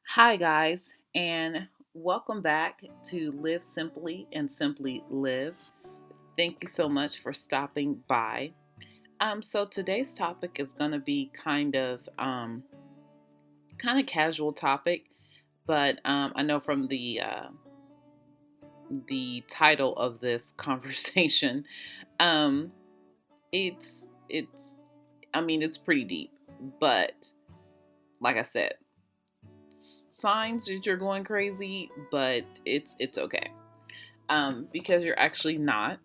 Hi, guys, and welcome back to Live Simply and Simply Live. Thank you so much for stopping by. So today's topic is going to be kind of casual topic, but I know from the title of this conversation, um, it's I mean it's pretty deep, but like I said, signs that you're going crazy, but it's okay. Because you're actually not.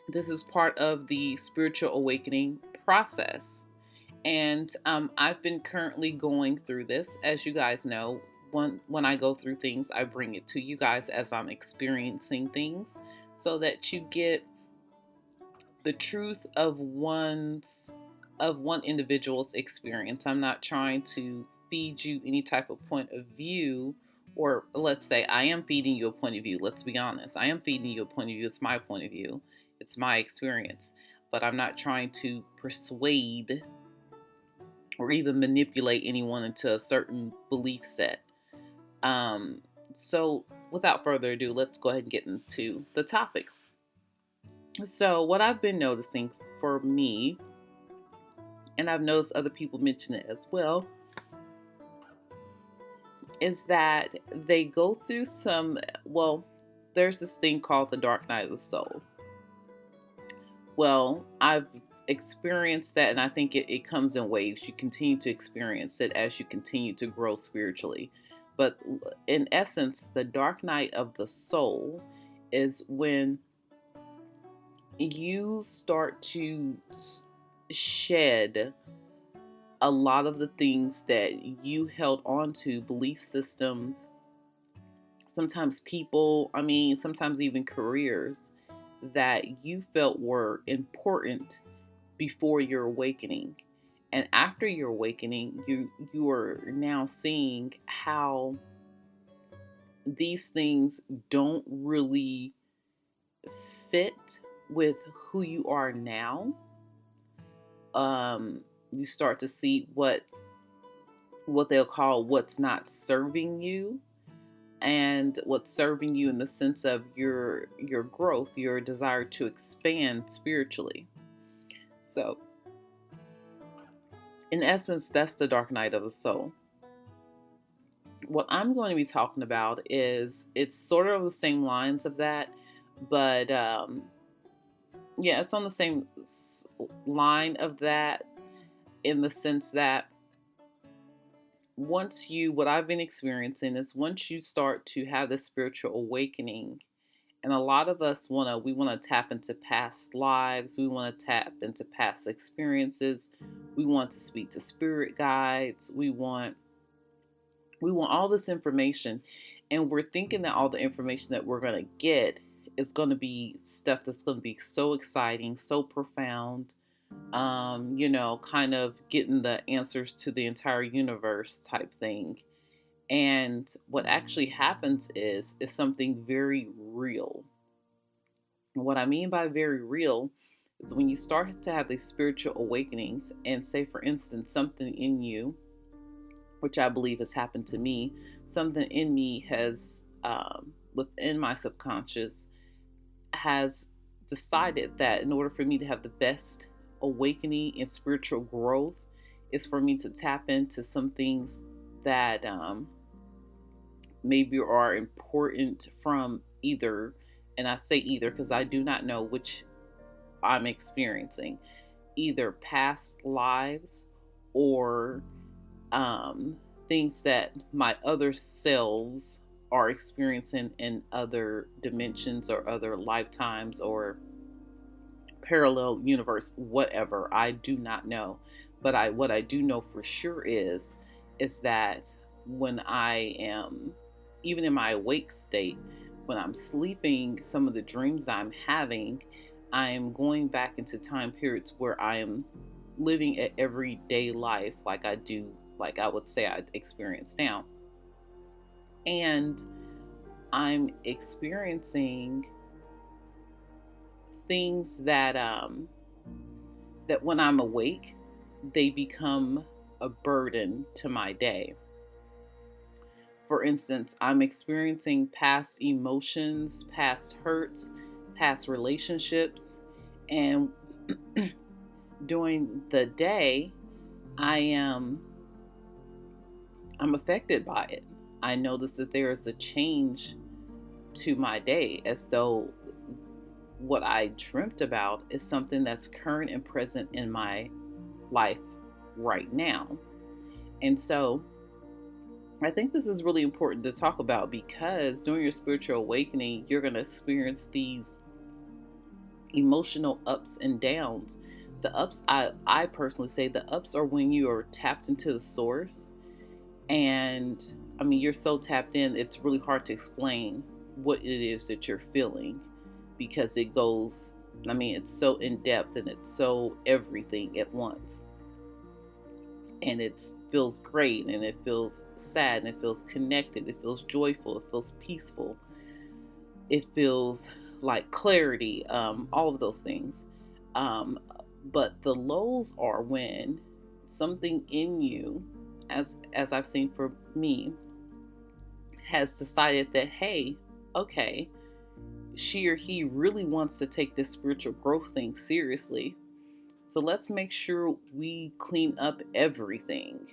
This is part of the spiritual awakening process. And I've been currently going through this. As you guys know, when I go through things, I bring it to you guys as I'm experiencing things so that you get the truth of one individual's experience. I'm not trying to feed you any type of point of view, or let's say I am feeding you a point of view. Let's be honest. I am feeding you a point of view. It's my point of view. It's my experience. But I'm not trying to persuade or even manipulate anyone into a certain belief set. Um, so without further ado, let's go ahead and get into the topic. So what I've been noticing for me, and I've noticed other people mention it as well, is that they go through there's this thing called the dark night of the soul. Well, I've experienced that, and I think it comes in waves. You continue to experience it as you continue to grow spiritually. But in essence, the dark night of the soul is when you start to shed a lot of the things that you held on to, belief systems, sometimes people, sometimes even careers that you felt were important before your awakening. And after your awakening, you are now seeing how these things don't really fit with who you are now. You start to see what they'll call what's not serving you, and what's serving you in the sense of your growth, your desire to expand spiritually. So in essence, that's the dark night of the soul. What I'm going to be talking about is it's sort of the same lines of that, but yeah, it's on the same line of that, in the sense that what I've been experiencing is once you start to have this spiritual awakening, and a lot of us we want to tap into past lives, we want to tap into past experiences, we want to speak to spirit guides, we want all this information, and we're thinking that all the information that we're going to get is going to be stuff that's going to be so exciting, so profound, kind of getting the answers to the entire universe type thing. And what actually happens is something very real. And what I mean by very real is when you start to have these spiritual awakenings, and say, for instance, something in you, which I believe has happened to me, something in me has, within my subconscious, has decided that in order for me to have the best awakening and spiritual growth, is for me to tap into some things that maybe are important from either, and I say either because I do not know which I'm experiencing, either past lives or um, things that my other selves are experiencing in other dimensions or other lifetimes or parallel universe, whatever. I do not know. But what I do know for sure is that when I am, even in my awake state, when I'm sleeping, some of the dreams I'm having, I am going back into time periods where I am living an everyday life like I do, like I would say I experience now. And I'm experiencing things that when I'm awake, they become a burden to my day. For instance, I'm experiencing past emotions, past hurts, past relationships, and during the day, I am I'm affected by it. I notice that there is a change to my day, as though what I dreamt about is something that's current and present in my life right now. And so I think this is really important to talk about, because during your spiritual awakening, you're going to experience these emotional ups and downs. The ups, I personally say the ups are when you are tapped into the source. And I mean, you're so tapped in, it's really hard to explain what it is that you're feeling, because it goes, I mean, it's so in depth and it's so everything at once. And it feels great, and it feels sad, and it feels connected, it feels joyful, it feels peaceful, it feels like clarity, all of those things. Um, but the lows are when something in you, as I've seen for me, has decided that, hey, okay, she or he really wants to take this spiritual growth thing seriously. So let's make sure we clean up everything.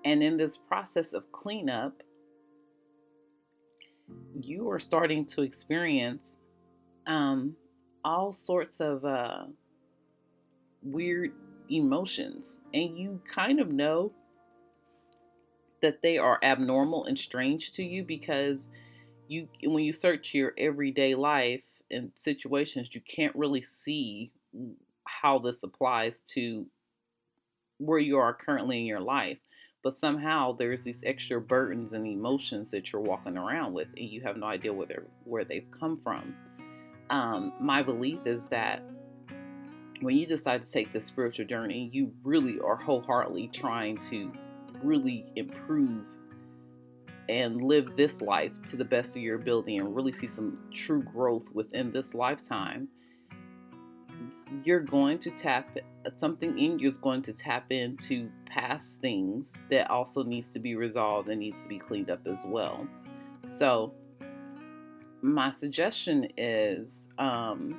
And in this process of cleanup, you are starting to experience um, all sorts of weird emotions. And you kind of know that they are abnormal and strange to you, because when you search your everyday life and situations, you can't really see how this applies to where you are currently in your life. But somehow there's these extra burdens and emotions that you're walking around with, and you have no idea where they've come from. My belief is that when you decide to take this spiritual journey, you really are wholeheartedly trying to really improve and live this life to the best of your ability, and really see some true growth within this lifetime. You're going to tap something in you, is going to tap into past things that also needs to be resolved and needs to be cleaned up as well. So my suggestion is, I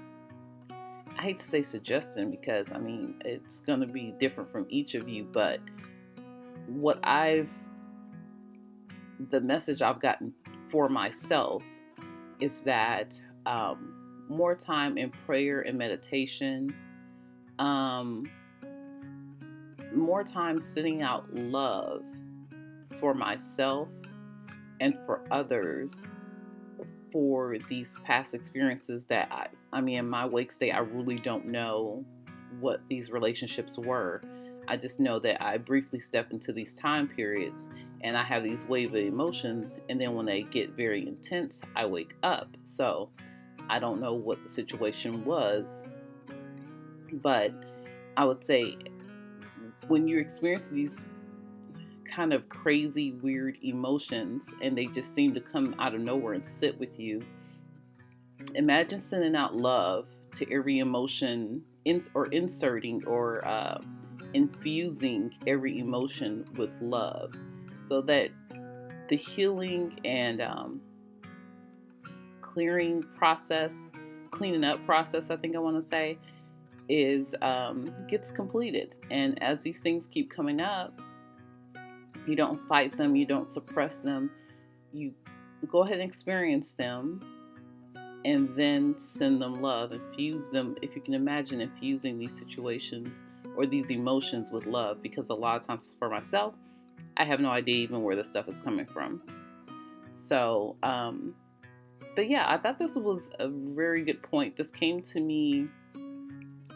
hate to say suggestion, because I mean, it's going to be different from each of you, but what I've the message I've gotten for myself is that more time in prayer and meditation, um, more time sending out love for myself and for others, for these past experiences that I mean, in my wake state, I really don't know what these relationships were. I just know that I briefly step into these time periods and I have these wave of emotions, and then when they get very intense, I wake up. So I don't know what the situation was, but I would say when you experience these kind of crazy, weird emotions and they just seem to come out of nowhere and sit with you, imagine sending out love to every emotion, or inserting or infusing every emotion with love, so that the healing and cleaning up process, I think I want to say, is gets completed. And as these things keep coming up, you don't fight them, you don't suppress them, you go ahead and experience them, and then send them love. Infuse them, if you can imagine infusing these situations or these emotions with love, because a lot of times for myself, I have no idea even where this stuff is coming from. So, but yeah, I thought this was a very good point. This came to me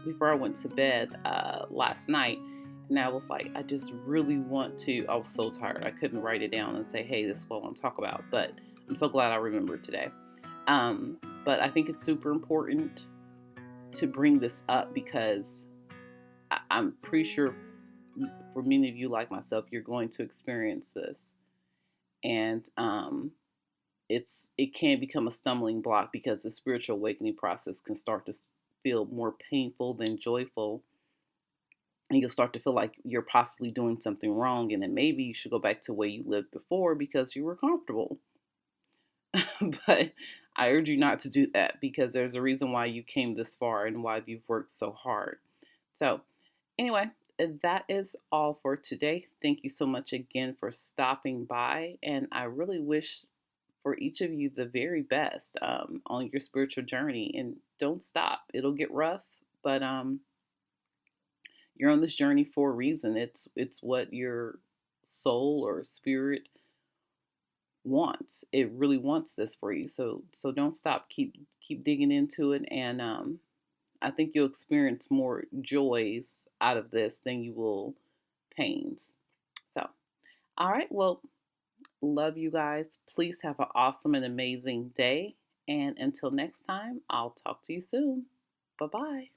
before I went to bed last night. And I was like, I just really want to. I was so tired. I couldn't write it down and say, hey, this is what I want to talk about. But I'm so glad I remembered today. But I think it's super important to bring this up, because I'm pretty sure for many of you, like myself, you're going to experience this. And it can become a stumbling block, because the spiritual awakening process can start to feel more painful than joyful. and you'll start to feel like you're possibly doing something wrong, and then maybe you should go back to the way you lived before because you were comfortable. But I urge you not to do that, because there's a reason why you came this far and why you've worked so hard. So, anyway, that is all for today. Thank you so much again for stopping by. And I really wish for each of you the very best on your spiritual journey. And don't stop, it'll get rough, but you're on this journey for a reason. It's what your soul or spirit wants. It really wants this for you. So don't stop. Keep digging into it, and I think you'll experience more joys out of this than you will pains. So, all right. Well, love you guys. Please have an awesome and amazing day. And until next time, I'll talk to you soon. Bye bye.